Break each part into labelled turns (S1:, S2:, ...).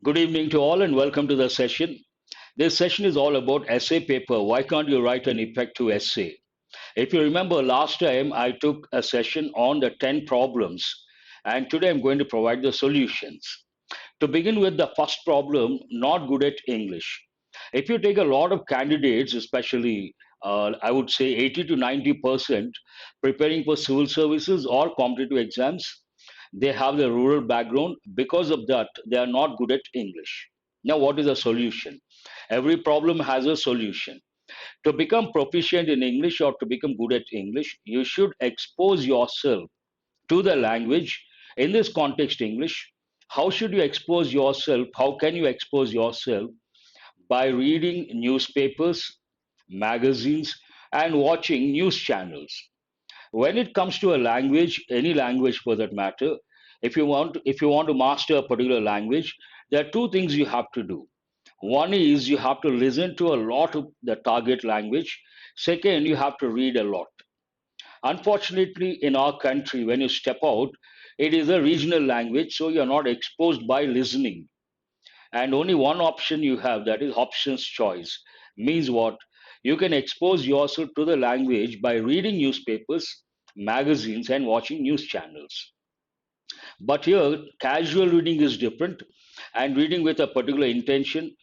S1: Good evening to all and welcome to the session. This session is all about essay paper. Why can't you write an effective essay? If you remember last time, I took a session on the 10 problems, and today I'm going to provide the solutions. To begin with, the first problem, not good at English. If you take a lot of candidates, especially I would say 80 to 90% preparing for civil services or competitive exams, they have the rural background. Because of that, they are not good at English. Now, what is the solution? Every problem has a solution. To become proficient in English or to become good at English, you should expose yourself to the language. In this context, English, how should you expose yourself? How can you expose yourself? By reading newspapers, magazines, and watching news channels. When it comes to a language, any language for that matter, if you want to master a particular language, there are two things you have to do. One is you have to listen to a lot of the target language. Second, you have to read a lot. Unfortunately, in our country, when you step out, it is a regional language, so you're not exposed by listening. And only one option you have, that is options choice. Means what? You can expose yourself to the language by reading newspapers, magazines, and watching news channels. But here, casual reading is different, and reading with a particular intention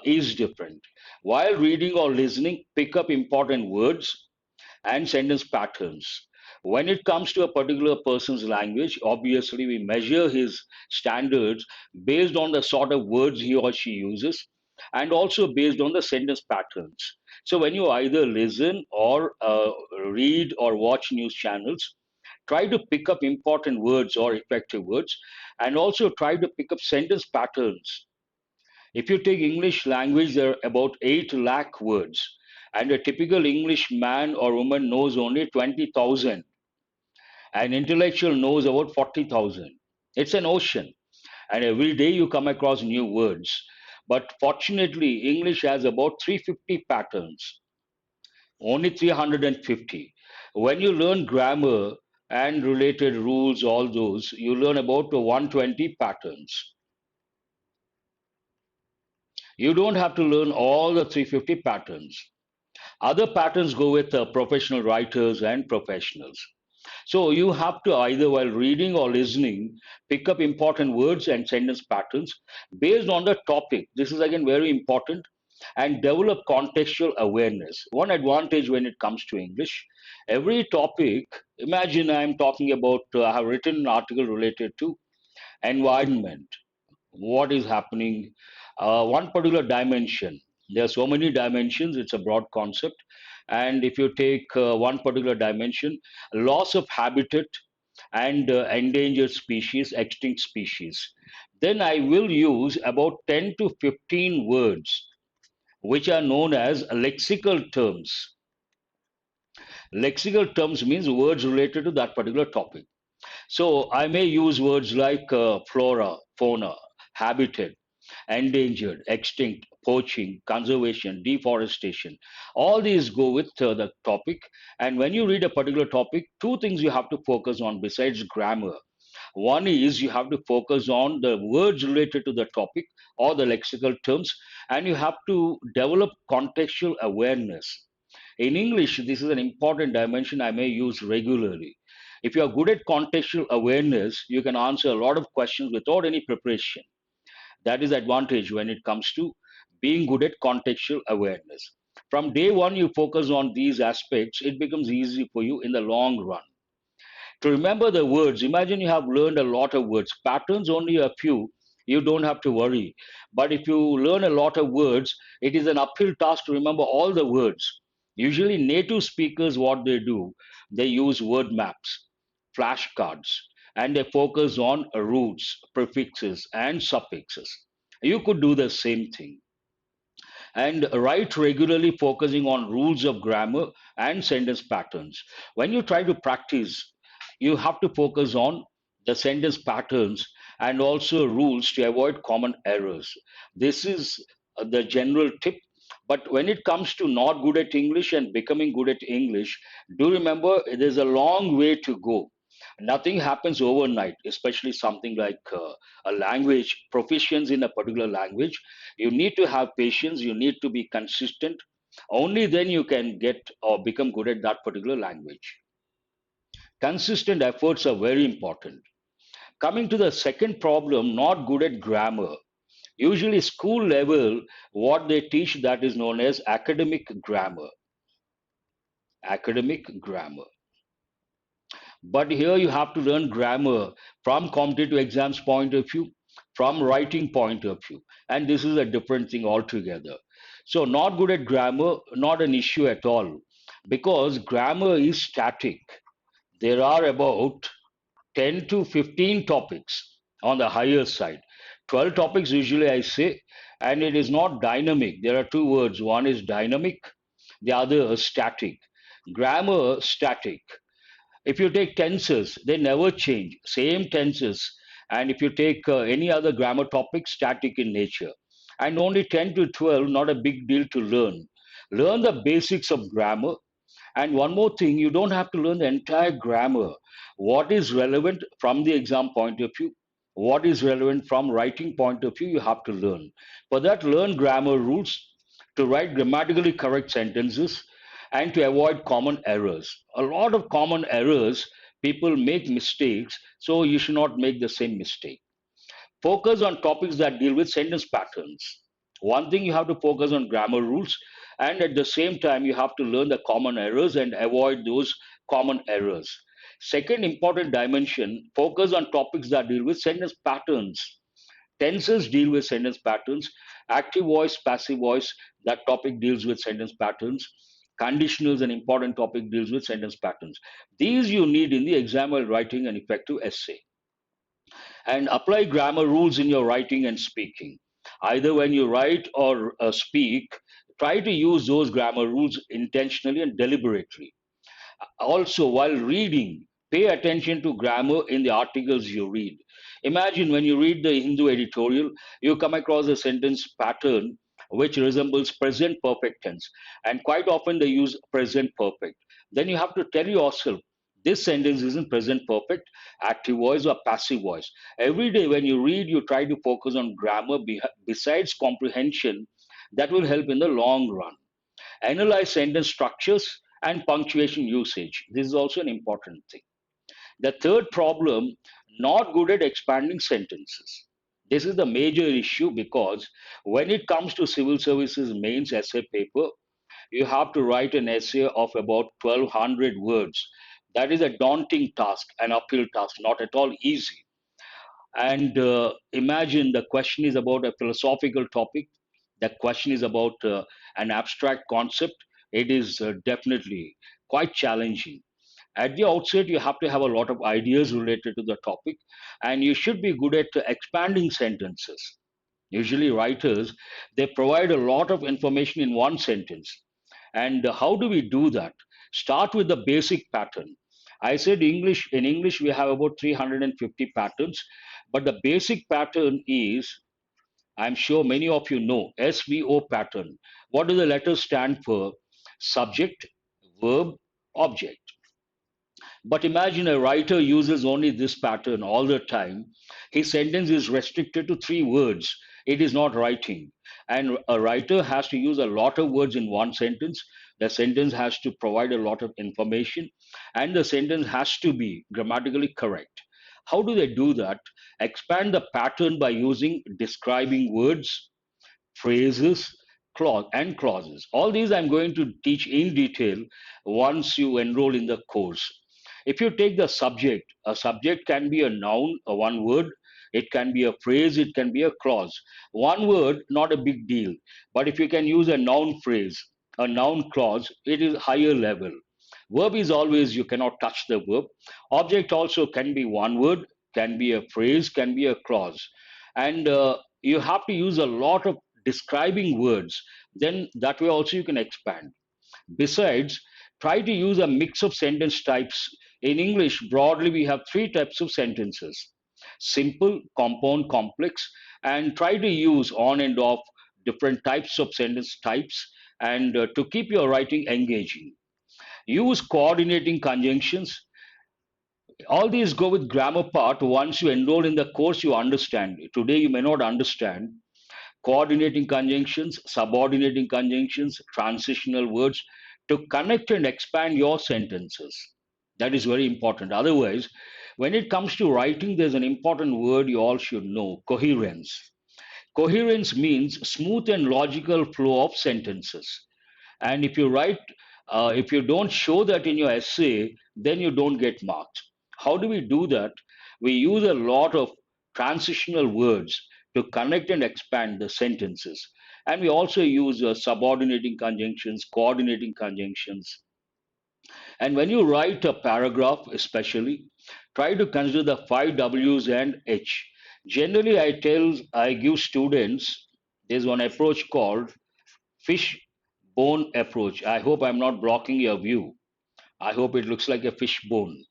S1: is different. While reading or listening, pick up important words and sentence patterns. When it comes to a particular person's language, obviously we measure his standards based on the sort of words he or she uses and also based on the sentence patterns. So when you either listen or read or watch news channels, try to pick up important words or effective words and also try to pick up sentence patterns. If you take English language, there are about 8 lakh words, and a typical English man or woman knows only 20,000. An intellectual knows about 40,000. It's an ocean, and every day you come across new words. But fortunately, English has about 350 patterns, only 350. When you learn grammar and related rules, all those, you learn about 120 patterns. You don't have to learn all the 350 patterns. Other patterns go with professional writers and professionals. So you have to either while reading or listening pick up important words and sentence patterns based on the topic. This is again very important and develop contextual awareness. One advantage when it comes to English, every topic, imagine I'm talking about, I have written an article related to environment, what is happening, one particular dimension. There are so many dimensions, it's a broad concept. And if you take one particular dimension, loss of habitat and endangered species, extinct species, then I will use about 10 to 15 words which are known as lexical terms. Lexical terms means words related to that particular topic. So I may use words like flora, fauna, habitat, endangered, extinct, poaching, conservation, deforestation. All these go with the topic. And when you read a particular topic, two things you have to focus on besides grammar. One is you have to focus on the words related to the topic or the lexical terms, and you have to develop contextual awareness. In English, this is an important dimension I may use regularly. If you are good at contextual awareness, you can answer a lot of questions without any preparation. That is the advantage when it comes to being good at contextual awareness. From day one, you focus on these aspects, it becomes easy for you in the long run. To remember the words, imagine you have learned a lot of words, patterns only a few, you don't have to worry. But if you learn a lot of words, it is an uphill task to remember all the words. Usually, native speakers, what they do, they use word maps, flashcards, and they focus on roots, prefixes, and suffixes. You could do the same thing and write regularly, focusing on rules of grammar and sentence patterns. When you try to practice, you have to focus on the sentence patterns and also rules to avoid common errors. This is the general tip. But when it comes to not good at English and becoming good at English, do remember there's a long way to go. Nothing happens overnight, especially something like a language, proficiency in a particular language. You need to have patience, you need to be consistent. Only then you can get or become good at that particular language. Consistent efforts are very important. Coming to the second problem, not good at grammar. Usually, school level, what they teach that is known as academic grammar. Academic grammar. But here you have to learn grammar from competitive exams point of view, from writing point of view. And this is a different thing altogether. So not good at grammar, not an issue at all. Because grammar is static. There are about 10 to 15 topics on the higher side. 12 topics usually I say, and it is not dynamic. There are two words. One is dynamic, the other is static. Grammar, static. If you take tenses, they never change, same tenses. And if you take any other grammar topic, static in nature. And only 10 to 12, not a big deal to learn. Learn the basics of grammar. And one more thing, you don't have to learn the entire grammar. What is relevant from the exam point of view? What is relevant from writing point of view? You have to learn. For that, learn grammar rules to write grammatically correct sentences and to avoid common errors. A lot of common errors, people make mistakes, so you should not make the same mistake. Focus on topics that deal with sentence patterns. One thing, you have to focus on grammar rules, and at the same time, you have to learn the common errors and avoid those common errors. Second important dimension, focus on topics that deal with sentence patterns. Tenses deal with sentence patterns. Active voice, passive voice, that topic deals with sentence patterns. Conditionals, an important topic, deals with sentence patterns. These you need in the exam while writing an effective essay. And apply grammar rules in your writing and speaking. Either when you write or speak, try to use those grammar rules intentionally and deliberately. Also, while reading, pay attention to grammar in the articles you read. Imagine when you read the Hindu editorial, you come across a sentence pattern which resembles present perfect tense, and quite often they use present perfect. Then you have to tell yourself, this sentence isn't present perfect, active voice or passive voice. Every day when you read, you try to focus on grammar besides comprehension. That will help in the long run. Analyze sentence structures and punctuation usage. This is also an important thing. The third problem, not good at expanding sentences. This is the major issue because when it comes to civil services mains essay paper, you have to write an essay of about 1200 words. That is a daunting task, an uphill task, not at all easy. And imagine the question is about a philosophical topic, the question is about an abstract concept. It is definitely quite challenging. At the outset, you have to have a lot of ideas related to the topic, and you should be good at expanding sentences. Usually, writers they provide a lot of information in one sentence. And how do we do that? Start with the basic pattern. I said English, in English, we have about 350 patterns, but the basic pattern is, I'm sure many of you know, SVO pattern. What do the letters stand for? Subject, verb, object. But imagine a writer uses only this pattern all the time. His sentence is restricted to three words. It is not writing. And a writer has to use a lot of words in one sentence. The sentence has to provide a lot of information, and the sentence has to be grammatically correct. How do they do that? Expand the pattern by using describing words, phrases, and clauses. All these I'm going to teach in detail once you enroll in the course. If you take the subject, a subject can be a noun, a one word, it can be a phrase, it can be a clause. One word, not a big deal. But if you can use a noun phrase, a noun clause, it is higher level. Verb is always you cannot touch the verb. Object also can be one word, can be a phrase, can be a clause. And you have to use a lot of describing words. Then that way also you can expand. Besides, try to use a mix of sentence types. In English, broadly, we have three types of sentences: simple, compound, complex, and try to use on and off different types of sentence types and to keep your writing engaging. Use coordinating conjunctions. All these go with grammar part. Once you enroll in the course, you understand. Today, you may not understand coordinating conjunctions, subordinating conjunctions, transitional words to connect and expand your sentences. That is very important. Otherwise, when it comes to writing, there's an important word you all should know: coherence. Coherence means smooth and logical flow of sentences. And if you don't show that in your essay, then you don't get marked. How do we do that? We use a lot of transitional words to connect and expand the sentences. And we also use subordinating conjunctions, coordinating conjunctions. And when you write a paragraph, especially, try to consider the five W's and H. Generally, I give students, there's one approach called fish bone approach. I hope I'm not blocking your view. I hope it looks like a fish bone.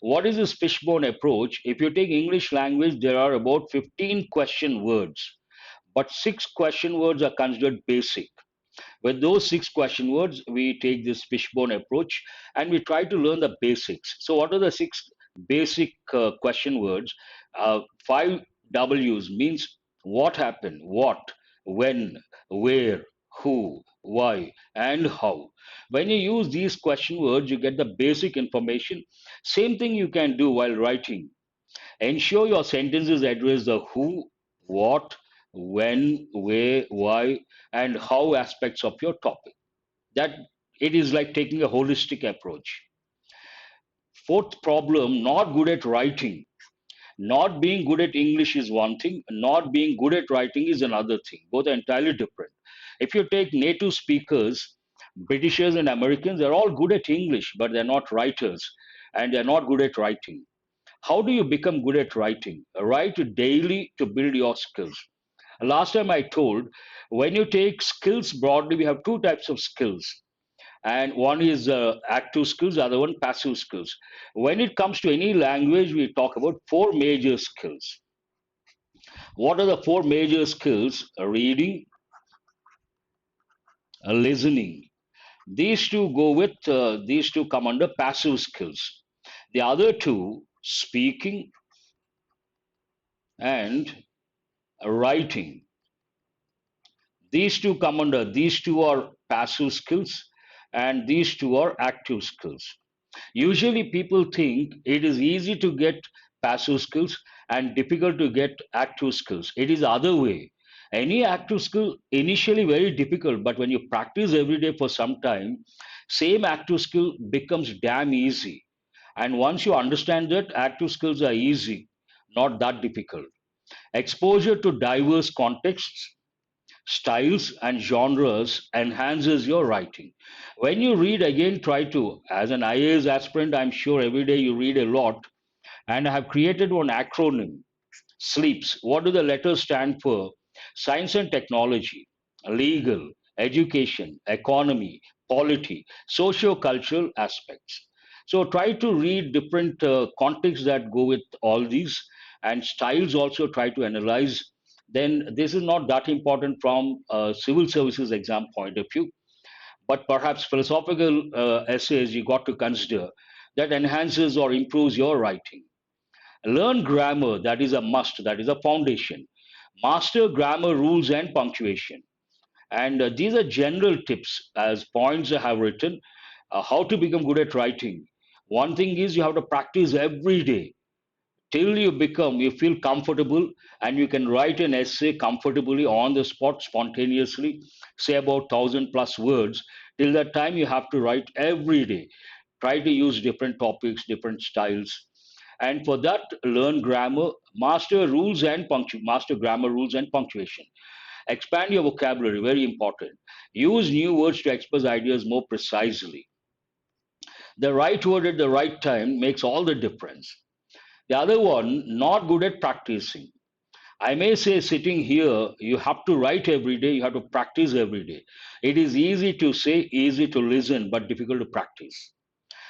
S1: What is this fishbone approach? If you take English language, there are about 15 question words, but six question words are considered basic. With those six question words, we take this fishbone approach and we try to learn the basics. So, what are the six basic question words? Five W's means what happened, what, when, where, who, why, and how. When you use these question words, you get the basic information. Same thing you can do while writing. Ensure your sentences address the who, what, when, where, why, and how aspects of your topic. That it is like taking a holistic approach. Fourth problem, not good at writing. Not being good at English is one thing, not being good at writing is another thing. Both are entirely different. If you take native speakers, Britishers and Americans, they're all good at English, but they're not writers and they're not good at writing. How do you become good at writing? Write daily to build your skills. Last time I told, when you take skills broadly, we have two types of skills, and one is active skills, the other one passive skills. When it comes to any language, we talk about four major skills. What are the four major skills? Reading, listening. These two go with, these two come under passive skills. The other two, speaking and writing. These two come under, these two are passive skills and these two are active skills. Usually people think it is easy to get passive skills and difficult to get active skills. It is the other way. Any active skill initially very difficult, but when you practice every day for some time, same active skill becomes damn easy. And once you understand that active skills are easy, not that difficult. Exposure to diverse contexts, styles and genres enhances your writing. When you read again, try to, as an IAS aspirant, I'm sure every day you read a lot, and I have created one acronym, SLEEPS. What do the letters stand for? Science and technology, legal, education, economy, polity, socio-cultural aspects. So try to read different contexts that go with all these, and styles also try to analyze. Then this is not that important from a civil services exam point of view, but perhaps philosophical essays you got to consider that enhances or improves your writing. Learn grammar, that is a must, that is a foundation. Master grammar rules and punctuation. And these are general tips as points I have written. How to become good at writing. One thing is you have to practice every day till you feel comfortable and you can write an essay comfortably on the spot spontaneously, say about 1,000 plus words. Till that time you have to write every day. Try to use different topics, different styles, and for that learn grammar, master grammar rules and punctuation. Expand your vocabulary, very important. Use new words to express ideas more precisely. The right word at the right time makes all the difference. The other one, not good at practicing. I may say sitting here, you have to write every day, you have to practice every day. It is easy to say, easy to listen, but difficult to practice.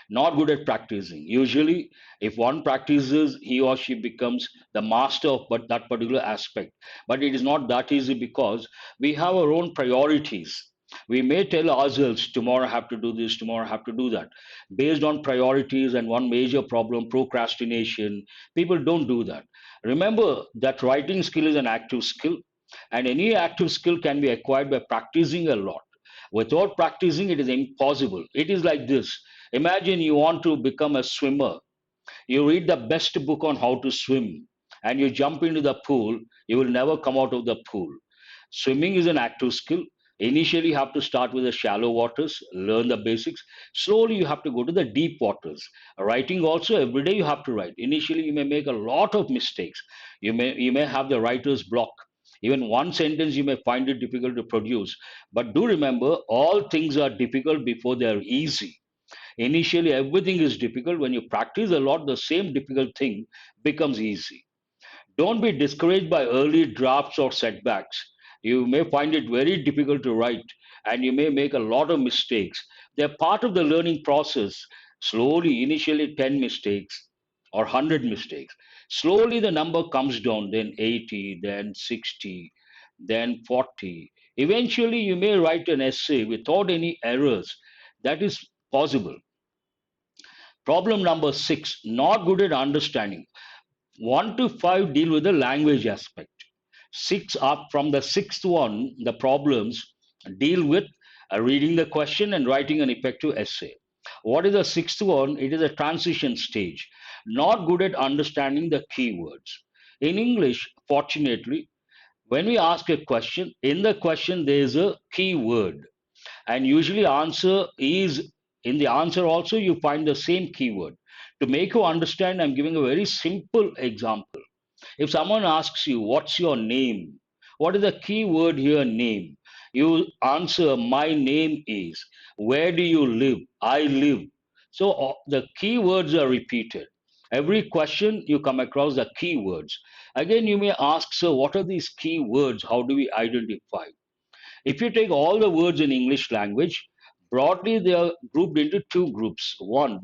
S1: Not good at practicing. Usually, if one practices, he or she becomes the master of but that particular aspect. But it is not that easy because we have our own priorities. We may tell ourselves, tomorrow I have to do this, tomorrow I have to do that, based on priorities and one major problem, procrastination. People don't do that. Remember that writing skill is an active skill, and any active skill can be acquired by practicing a lot. Without practicing, it is impossible. It is like this. Imagine you want to become a swimmer. You read the best book on how to swim and you jump into the pool, you will never come out of the pool. Swimming is an active skill. Initially, you have to start with the shallow waters, learn the basics. Slowly, you have to go to the deep waters. Writing also, every day you have to write. Initially, you may make a lot of mistakes. You may have the writer's block. Even one sentence you may find it difficult to produce. But do remember, all things are difficult before they are easy. Initially, everything is difficult. When you practice a lot, the same difficult thing becomes easy. Don't be discouraged by early drafts or setbacks. You may find it very difficult to write and you may make a lot of mistakes. They're part of the learning process. Slowly, initially 10 mistakes or 100 mistakes. Slowly, the number comes down, then 80, then 60, then 40. Eventually, you may write an essay without any errors. That is possible. Problem number six, not good at understanding. 1 to 5 deal with the language aspect. 6 up from the sixth one, the problems deal with reading the question and writing an effective essay. What is the sixth one? It is a transition stage. Not good at understanding the keywords. In English, fortunately, when we ask a question, in the question there is a keyword and usually answer is in the answer also you find the same keyword. To make you understand, I'm giving a very simple example. If someone asks you what's your name, what is the key word here, name? You answer my name is. Where do you live? I live. So the key words are repeated. Every question you come across the key words. Again you may ask, so what are these key words? How do we identify? If you take all the words in English language, broadly they are grouped into two groups. One,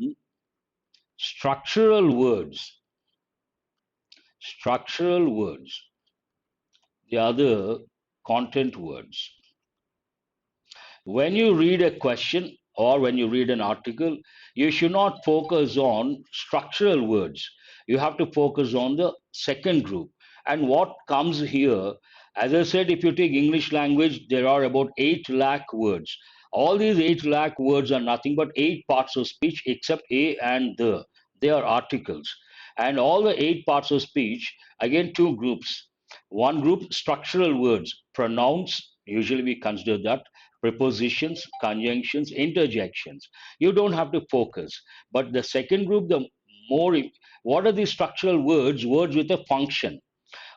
S1: structural words, structural words. The other, content words. When you read a question or when you read an article, you should not focus on structural words. You have to focus on the second group. And what comes here, as I said, if you take English language, there are about 8 lakh words. All these 8 lakh words are nothing but 8 parts of speech except a and the. They are articles. And all the 8 parts of speech, again, two groups. One group, structural words, pronouns, usually we consider that, prepositions, conjunctions, interjections. You don't have to focus. But the second group, the more, what are these structural words? Words with a function.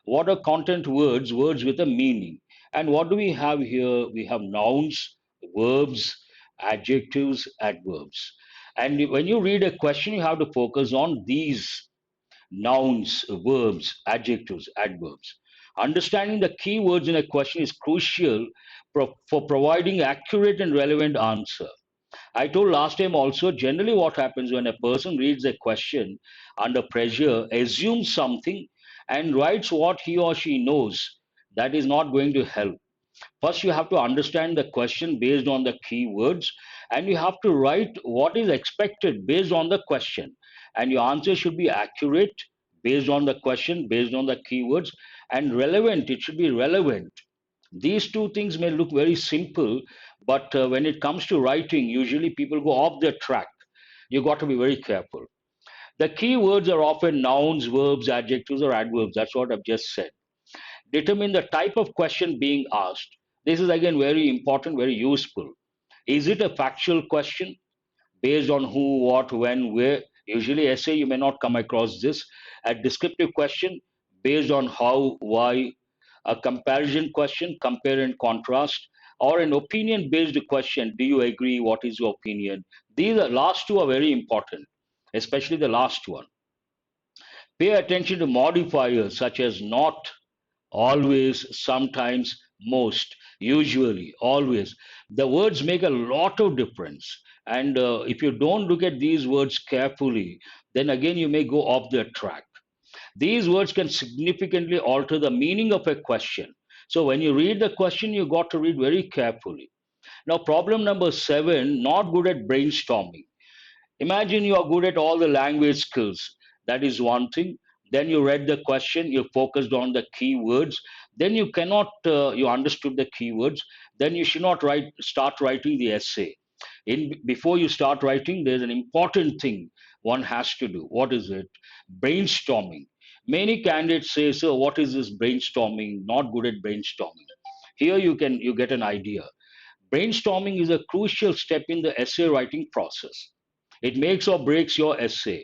S1: What are content words? Words with a meaning. And what do we have here? We have nouns, verbs, adjectives, adverbs. And when you read a question, you have to focus on these nouns, verbs, adjectives, adverbs. Understanding the key words in a question is crucial for providing accurate and relevant answer. I told last time also, generally what happens when a person reads a question under pressure, assumes something and writes what he or she knows, that is not going to help. First, you have to understand the question based on the keywords, and you have to write what is expected based on the question. And your answer should be accurate based on the question, based on the keywords, and relevant. It should be relevant. These two things may look very simple, but when it comes to writing, usually people go off their track. You got to be very careful. The keywords are often nouns, verbs, adjectives, or adverbs. That's what I've just said. Determine the type of question being asked. This is again very important, very useful. Is it a factual question based on who, what, when, where? Usually, essay, you may not come across this. A descriptive question based on how, why, a comparison question, compare and contrast, or an opinion based question, do you agree? What is your opinion? These last two are very important, especially the last one. Pay attention to modifiers such as not, always, sometimes, most, usually, always. The words make a lot of difference. And if you don't look at these words carefully, then again you may go off the track. These words can significantly alter the meaning of a question. So when you read the question, you got to read very carefully. Now, problem number seven, not good at brainstorming. Imagine you are good at all the language skills. That is one thing. Then you read the question, you focused on the keywords. Then you cannot, you understood the keywords. Then you should not start writing the essay. Before you start writing, there's an important thing one has to do. What is it? Brainstorming. Many candidates say, "So, what is this brainstorming? Not good at brainstorming." Here you get an idea. Brainstorming is a crucial step in the essay writing process. It makes or breaks your essay.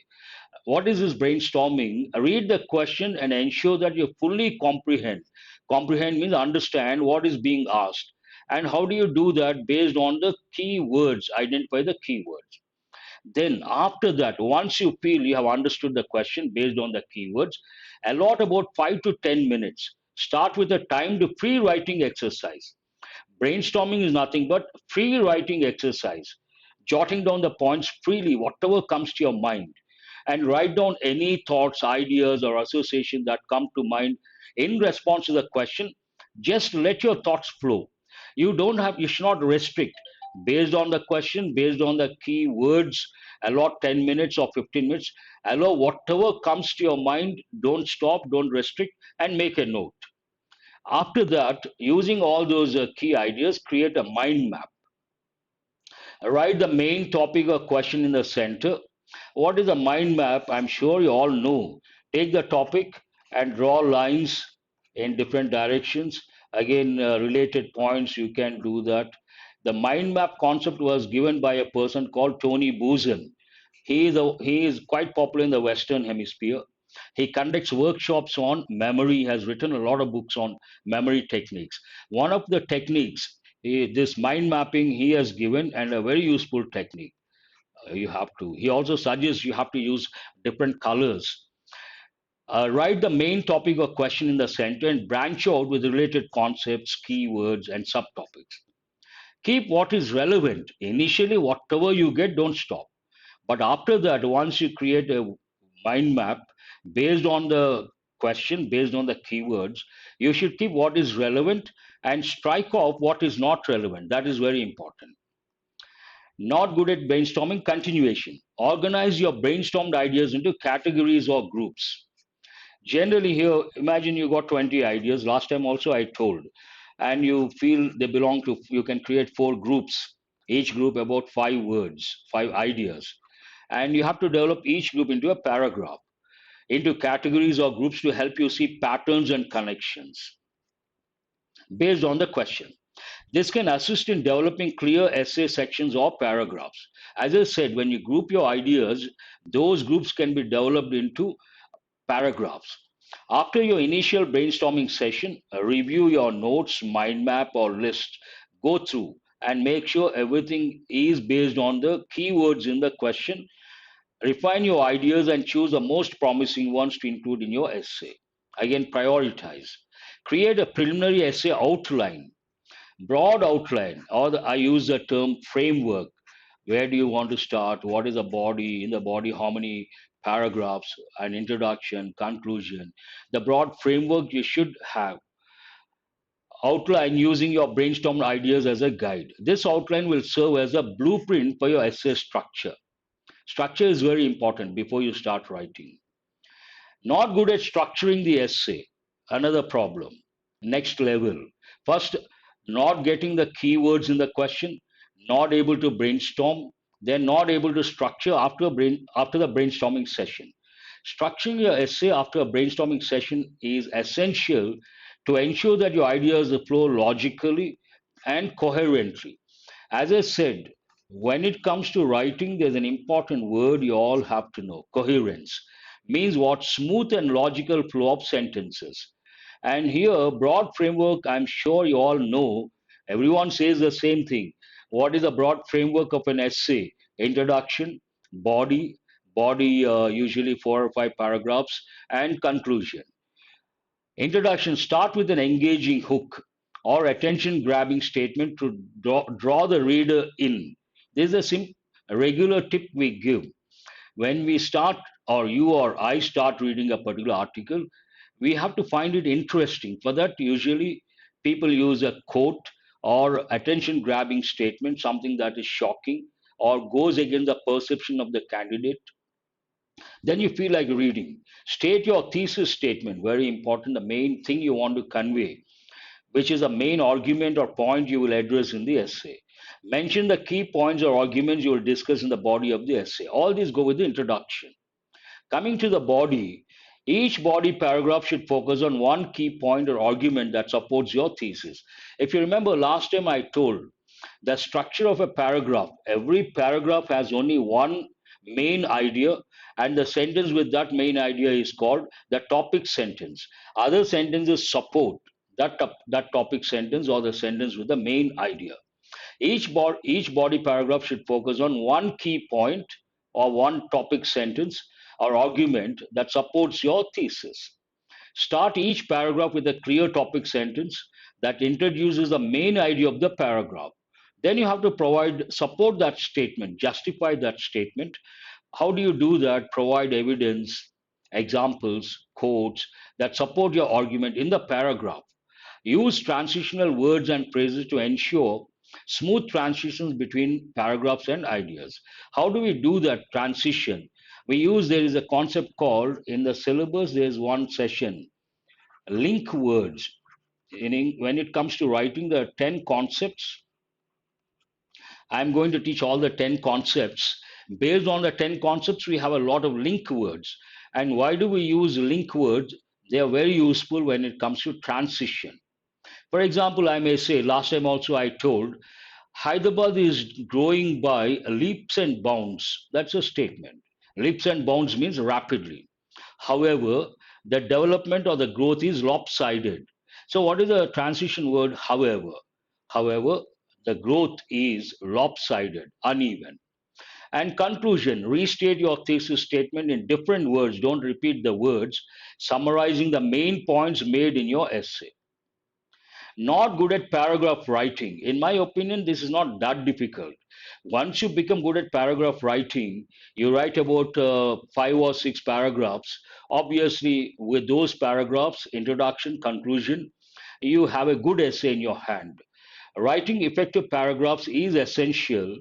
S1: What is this brainstorming? Read the question and ensure that you fully comprehend. Comprehend means understand what is being asked. And how do you do that? Based on the keywords, identify the keywords. Then, after that, once you feel you have understood the question based on the keywords, allot about 5 to 10 minutes. Start with a timed free writing exercise. Brainstorming is nothing but free writing exercise, jotting down the points freely, whatever comes to your mind, and write down any thoughts, ideas, or associations that come to mind in response to the question. Just let your thoughts flow. You should not restrict based on the question, based on the key words. Allot 10 minutes or 15 minutes. Allow whatever comes to your mind. Don't stop, don't restrict, and make a note. After that, using all those key ideas, create a mind map. Write the main topic or question in the center. What is a mind map? I'm sure you all know. Take the topic and draw lines in different directions. Again, related points, you can do that. The mind map concept was given by a person called Tony Buzan. He is quite popular in the Western Hemisphere. He conducts workshops on memory. He has written a lot of books on memory techniques. One of the techniques, this mind mapping, he has given, and a very useful technique. You have to. He also suggests you have to use different colors. Write the main topic or question in the center and branch out with related concepts, keywords, and subtopics. Keep what is relevant. Initially, whatever you get, don't stop. But after that, once you create a mind map based on the question, based on the keywords, you should keep what is relevant and strike off what is not relevant. That is very important. Not good at brainstorming, continuation. Organize your brainstormed ideas into categories or groups. Generally, here, imagine you got 20 ideas. Last time also I told, and you feel they belong to, you can create four groups, each group about five words, five ideas. And you have to develop each group into a paragraph, into categories or groups to help you see patterns and connections based on the question. This can assist in developing clear essay sections or paragraphs. As I said, when you group your ideas, those groups can be developed into paragraphs. After your initial brainstorming session, review your notes, mind map, or list. Go through and make sure everything is based on the keywords in the question. Refine your ideas and choose the most promising ones to include in your essay. Again, prioritize. Create a preliminary essay outline, broad outline, or I use the term framework. Where do you want to start? What is the body? In the body, how many paragraphs? An introduction, conclusion. The broad framework you should have. Outline using your brainstorm ideas as a guide. This outline will serve as a blueprint for your essay structure. Structure is very important before you start writing. Not good at structuring the essay. Another problem. Next level. First, not getting the keywords in the question, not able to brainstorm, then not able to structure after the brainstorming session. Structuring your essay after a brainstorming session is essential to ensure that your ideas flow logically and coherently. As I said, when it comes to writing, there's an important word you all have to know. Coherence means what? Smooth and logical flow of sentences. And here, broad framework, I'm sure you all know, everyone says the same thing. What is the broad framework of an essay? Introduction, body, usually four or five paragraphs, and conclusion. Introduction, start with an engaging hook or attention grabbing statement to draw the reader in. This is a regular tip we give. When we start, or you or I start reading a particular article, we have to find it interesting. For that, usually people use a quote or attention grabbing statement, something that is shocking or goes against the perception of the candidate, then you feel like reading. State your thesis statement, very important, the main thing you want to convey, which is a main argument or point you will address in the essay. Mention the key points or arguments you will discuss in the body of the essay. All these go with the introduction. Coming to the body, each body paragraph should focus on one key point or argument that supports your thesis. If you remember last time I told the structure of a paragraph, every paragraph has only one main idea, and the sentence with that main idea is called the topic sentence. Other sentences support that topic sentence or the sentence with the main idea. Each body paragraph should focus on one key point or one topic sentence or argument that supports your thesis. Start each paragraph with a clear topic sentence that introduces the main idea of the paragraph. Then you have to support that statement, justify that statement. How do you do that? Provide evidence, examples, quotes that support your argument in the paragraph. Use transitional words and phrases to ensure smooth transitions between paragraphs and ideas. How do we do that transition? There is a concept called, in the syllabus, there is one session, link words. When it comes to writing the 10 concepts, I'm going to teach all the 10 concepts. Based on the 10 concepts, we have a lot of link words. And why do we use link words? They are very useful when it comes to transition. For example, I may say, last time also I told, Hyderabad is growing by leaps and bounds. That's a statement. Leaps and bounds means rapidly. However, the development or the growth is lopsided. So, what is the transition word? However, the growth is lopsided, uneven. And conclusion, restate your thesis statement in different words. Don't repeat the words, summarizing the main points made in your essay. Not good at paragraph writing. In my opinion, this is not that difficult. Once you become good at paragraph writing, you write about 5 or 6 paragraphs. Obviously, with those paragraphs, introduction, conclusion, you have a good essay in your hand. Writing effective paragraphs is essential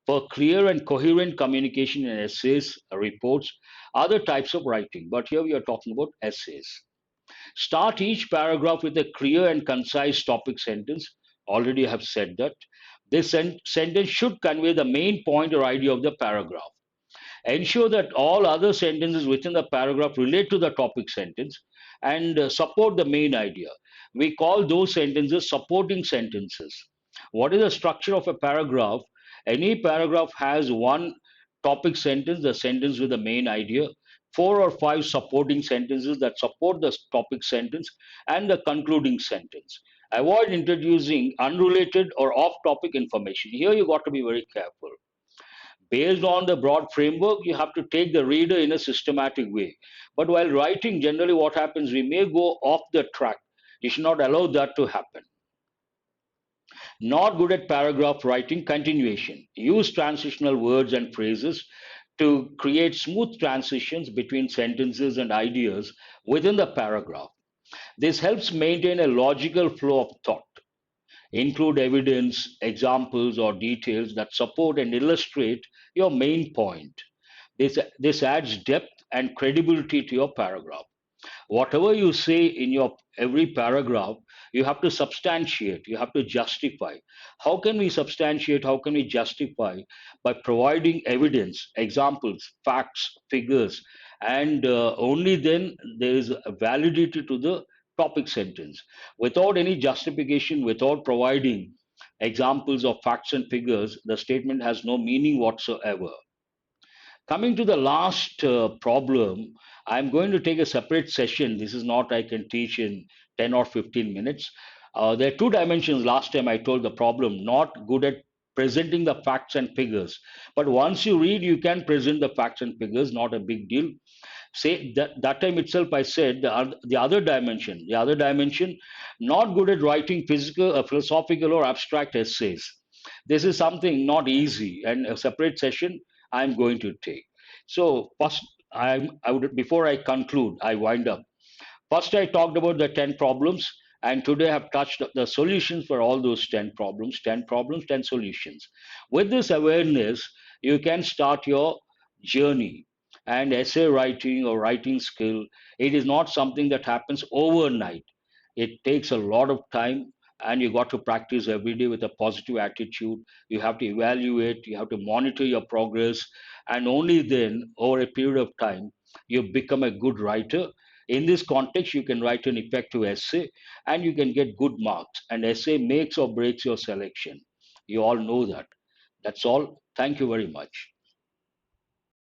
S1: for clear and coherent communication in essays, reports, other types of writing. But here we are talking about essays. Start each paragraph with a clear and concise topic sentence. Already I have said that. This sentence should convey the main point or idea of the paragraph. Ensure that all other sentences within the paragraph relate to the topic sentence and support the main idea. We call those sentences supporting sentences. What is the structure of a paragraph? Any paragraph has one topic sentence, the sentence with the main idea, 4 or 5 supporting sentences that support the topic sentence, and the concluding sentence. Avoid introducing unrelated or off topic information. Here you got to be very careful. Based on the broad framework, you have to take the reader in a systematic way. But while writing, generally what happens, we may go off the track. You should not allow that to happen. Not good at paragraph writing, continuation. Use transitional words and phrases to create smooth transitions between sentences and ideas within the paragraph. This helps maintain a logical flow of thought. Include evidence, examples, or details that support and illustrate your main point. This adds depth and credibility to your paragraph. Whatever you say in your every paragraph, you have to substantiate, you have to justify. How can we substantiate, how can we justify? By providing evidence, examples, facts, figures, and only then there is a validity to the topic sentence. Without any justification, without providing examples of facts and figures, the statement has no meaning whatsoever. Coming to the last problem, I'm going to take a separate session. This is not I can teach in 10 or 15 minutes. There are 2 dimensions. Last time I told the problem, not good at presenting the facts and figures. But once you read, you can present the facts and figures, not a big deal. Say that time itself I said the other dimension, not good at writing physical, philosophical or abstract essays. This is something not easy, and a separate session I'm going to take. So first, I would, before I conclude, I wind up. First, I talked about the 10 problems, And today I've touched the solutions for all those 10 problems, 10 problems, 10 solutions. With this awareness, you can start your journey. And essay writing or writing skill, it is not something that happens overnight. It takes a lot of time, and you got to practice every day with a positive attitude. You have to evaluate, you have to monitor your progress, and only then, over a period of time, you become a good writer. In this context, you can write an effective essay and you can get good marks. And essay makes or breaks your selection. You all know that. That's all. Thank you very much.